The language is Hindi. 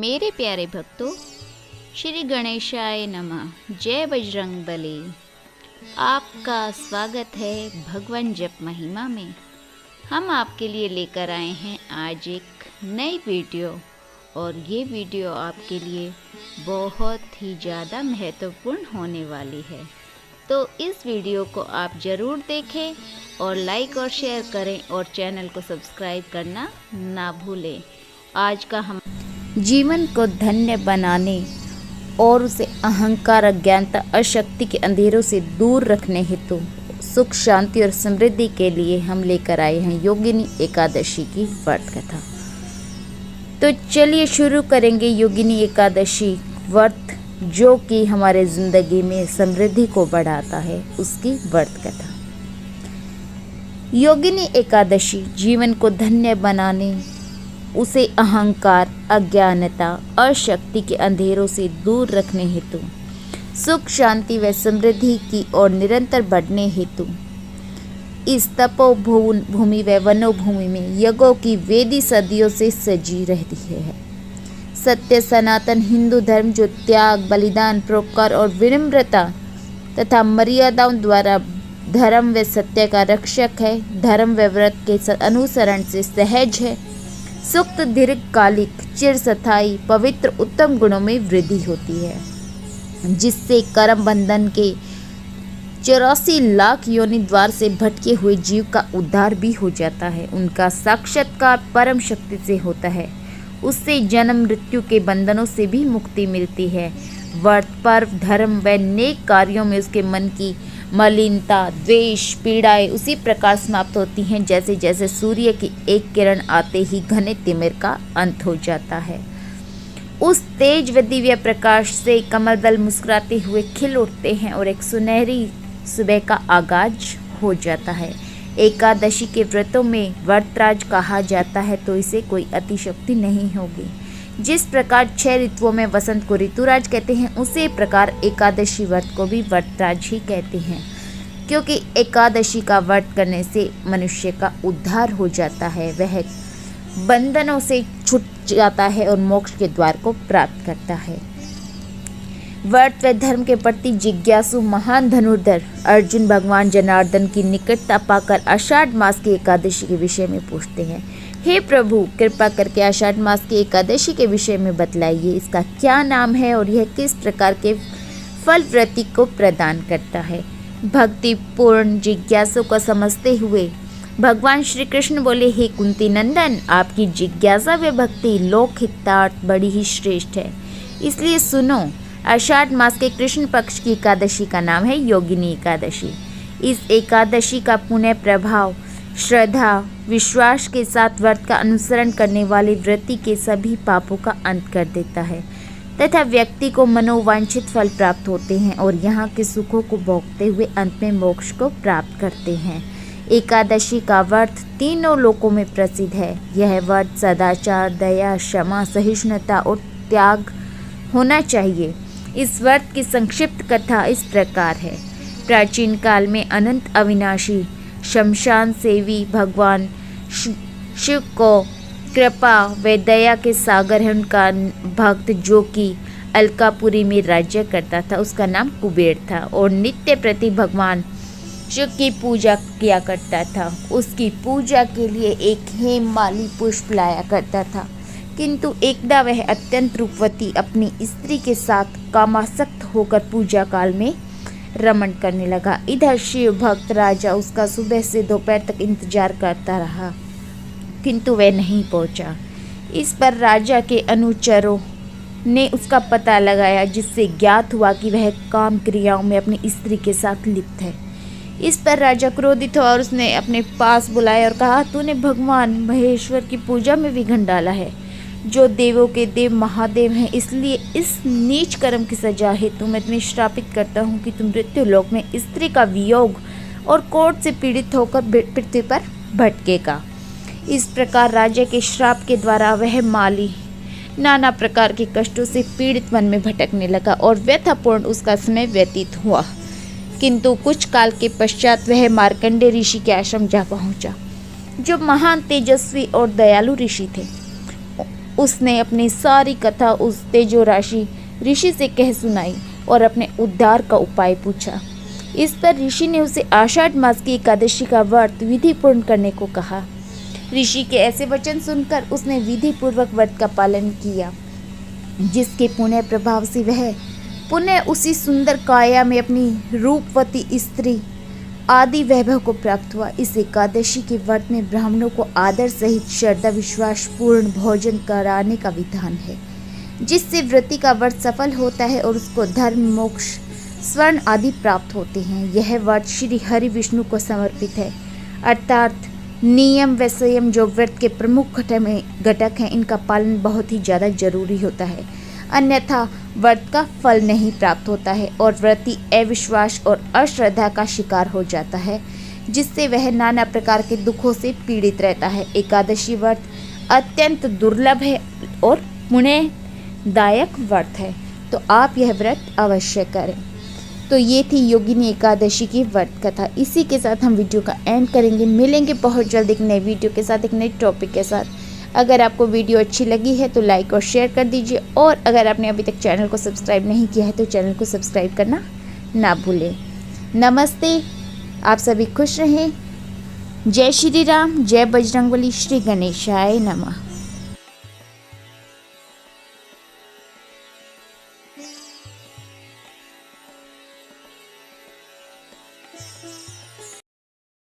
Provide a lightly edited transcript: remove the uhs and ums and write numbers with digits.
मेरे प्यारे भक्तों, श्री गणेशाय नमः। जय बजरंगबली। आपका स्वागत है भगवान जप महिमा में। हम आपके लिए लेकर आए हैं आज एक नई वीडियो, और ये वीडियो आपके लिए बहुत ही ज़्यादा महत्वपूर्ण होने वाली है। तो इस वीडियो को आप ज़रूर देखें और लाइक और शेयर करें, और चैनल को सब्सक्राइब करना ना भूलें। आज का हम जीवन को धन्य बनाने और उसे अहंकार, अज्ञानता, अशक्ति के अंधेरों से दूर रखने हेतु सुख, शांति और समृद्धि के लिए हम लेकर आए हैं योगिनी एकादशी की व्रत कथा। तो चलिए शुरू करेंगे योगिनी एकादशी व्रत, जो कि हमारे जिंदगी में समृद्धि को बढ़ाता है, उसकी व्रत कथा। योगिनी एकादशी जीवन को धन्य बनाने, उसे अहंकार, अज्ञानता, अशक्ति के अंधेरों से दूर रखने हेतु सुख, शांति व समृद्धि की ओर निरंतर बढ़ने हेतु इस तपोभूमि व वनोभूमि में यज्ञों की वेदी सदियों से सजी रहती है। सत्य सनातन हिंदू धर्म, जो त्याग, बलिदान, परोपकार और विनम्रता तथा मर्यादाओं द्वारा धर्म व सत्य का रक्षक है, धर्म व व्रत के अनुसरण से सहज है, सुक्त, दीर्घकालिक, चिरस्थायी, पवित्र, उत्तम गुणों में वृद्धि होती है, जिससे कर्म बंधन के 84 लाख योनि द्वार से भटके हुए जीव का उद्धार भी हो जाता है। उनका साक्षात्कार परम शक्ति से होता है, उससे जन्म मृत्यु के बंधनों से भी मुक्ति मिलती है। व्रत, पर्व, धर्म व नेक कार्यों में उसके मन की मलिनता, द्वेष, पीड़ाएं उसी प्रकार समाप्त होती हैं जैसे जैसे सूर्य की एक किरण आते ही घने तिमिर का अंत हो जाता है। उस तेज व दिव्य प्रकाश से कमलदल मुस्कुराते हुए खिल उठते हैं और एक सुनहरी सुबह का आगाज हो जाता है। एकादशी के व्रतों में व्रतराज कहा जाता है, तो इसे कोई अतिशक्ति नहीं होगी। जिस प्रकार 6 ऋतुओं में वसंत को ऋतुराज कहते हैं, उसी प्रकार एकादशी व्रत को भी व्रतराज ही कहते हैं, क्योंकि एकादशी का व्रत करने से मनुष्य का उद्धार हो जाता है, वह बंधनों से छूट जाता है और मोक्ष के द्वार को प्राप्त करता है। व्रत व धर्म के प्रति जिज्ञासु महान धनुर्धर अर्जुन भगवान जनार्दन की निकटता पाकर आषाढ़ मास की एकादशी के विषय में पूछते हैं, हे प्रभु, कृपा करके आषाढ़ मास की एकादशी के विषय में बतलाइए। इसका क्या नाम है और यह किस प्रकार के फल वृत्ति को प्रदान करता है। भक्तिपूर्ण जिज्ञासु को समझते हुए भगवान श्री कृष्ण बोले, हे कुंती नंदन, आपकी जिज्ञासा व भक्ति लोकहितार्थ बड़ी ही श्रेष्ठ है, इसलिए सुनो। आषाढ़ मास के कृष्ण पक्ष की एकादशी का नाम है योगिनी एकादशी। इस एकादशी का पुण्य प्रभाव श्रद्धा, विश्वास के साथ व्रत का अनुसरण करने वाले व्रती के सभी पापों का अंत कर देता है तथा व्यक्ति को मनोवांछित फल प्राप्त होते हैं और यहाँ के सुखों को भोगते हुए अंत में मोक्ष को प्राप्त करते हैं। एकादशी का व्रत तीनों लोकों में प्रसिद्ध है। यह व्रत सदाचार, दया, क्षमा, सहिष्णुता और त्याग होना चाहिए। इस व्रत की संक्षिप्त कथा इस प्रकार है। प्राचीन काल में अनंत अविनाशी शमशान सेवी भगवान शिव को कृपा व दया के सागर है उनका भक्त, जो कि अलकापुरी में राज्य करता था, उसका नाम कुबेर था और नित्य प्रति भगवान शिव की पूजा किया करता था। उसकी पूजा के लिए एक हेममाली पुष्प लाया करता था, किंतु एकदा वह अत्यंत रूपवती अपनी स्त्री के साथ कामासक्त होकर पूजा काल में रमण करने लगा। इधर शिव भक्त राजा उसका सुबह से दोपहर तक इंतजार करता रहा, किंतु वह नहीं पहुंचा। इस पर राजा के अनुचरों ने उसका पता लगाया, जिससे ज्ञात हुआ कि वह काम क्रियाओं में अपनी स्त्री के साथ लिप्त है। इस पर राजा क्रोधित हुआ और उसने अपने पास बुलाया और कहा, तूने भगवान महेश्वर की पूजा में विघ्न डाला है, जो देवों के देव महादेव हैं, इसलिए इस नीच कर्म की सजा हेतु मैं तुम्हें श्रापित करता हूँ कि तुम मृत्यु लोक में स्त्री का वियोग और कोढ़ से पीड़ित होकर पृथ्वी पर भटकेगा। इस प्रकार राजा के श्राप के द्वारा वह माली नाना प्रकार के कष्टों से पीड़ित मन में भटकने लगा और व्यथापूर्ण उसका समय व्यतीत हुआ। किंतु कुछ काल के पश्चात वह मार्कंडे ऋषि के आश्रम जा पहुँचा, जो महान तेजस्वी और दयालु ऋषि थे। उसने अपनी सारी कथा उस तेजोराशि ऋषि से कह सुनाई और अपने उद्धार का उपाय पूछा। इस पर ऋषि ने उसे आषाढ़ मास की एकादशी का व्रत विधि पूर्ण करने को कहा। ऋषि के ऐसे वचन सुनकर उसने विधि पूर्वक व्रत का पालन किया, जिसके पुण्य प्रभाव से वह पुनः उसी सुंदर काया में अपनी रूपवती स्त्री आदि वैभव को प्राप्त हुआ। इस एकादशी के व्रत में ब्राह्मणों को आदर सहित श्रद्धा विश्वास पूर्ण भोजन कराने का विधान है, जिससे व्रती का व्रत सफल होता है और उसको धर्म मोक्ष स्वर्ण आदि प्राप्त होते हैं। यह व्रत श्री हरि विष्णु को समर्पित है, अर्थात नियम व संयम जो व्रत के प्रमुख घटक हैं, इनका पालन बहुत ही ज़्यादा जरूरी होता है, अन्यथा व्रत का फल नहीं प्राप्त होता है और व्रती अविश्वास और अश्रद्धा का शिकार हो जाता है, जिससे वह नाना प्रकार के दुखों से पीड़ित रहता है। एकादशी व्रत अत्यंत दुर्लभ है और पुण्यदायक व्रत है, तो आप यह व्रत अवश्य करें। तो ये थी योगिनी एकादशी की व्रत कथा। इसी के साथ हम वीडियो का एंड करेंगे। मिलेंगे बहुत जल्द एक नए वीडियो के साथ, एक नए टॉपिक के साथ। अगर आपको वीडियो अच्छी लगी है तो लाइक और शेयर कर दीजिए, और अगर आपने अभी तक चैनल को सब्सक्राइब नहीं किया है तो चैनल को सब्सक्राइब करना ना भूलें। नमस्ते, आप सभी खुश रहें। जय श्री राम, जय बजरंगबली, श्री गणेशाय नमः।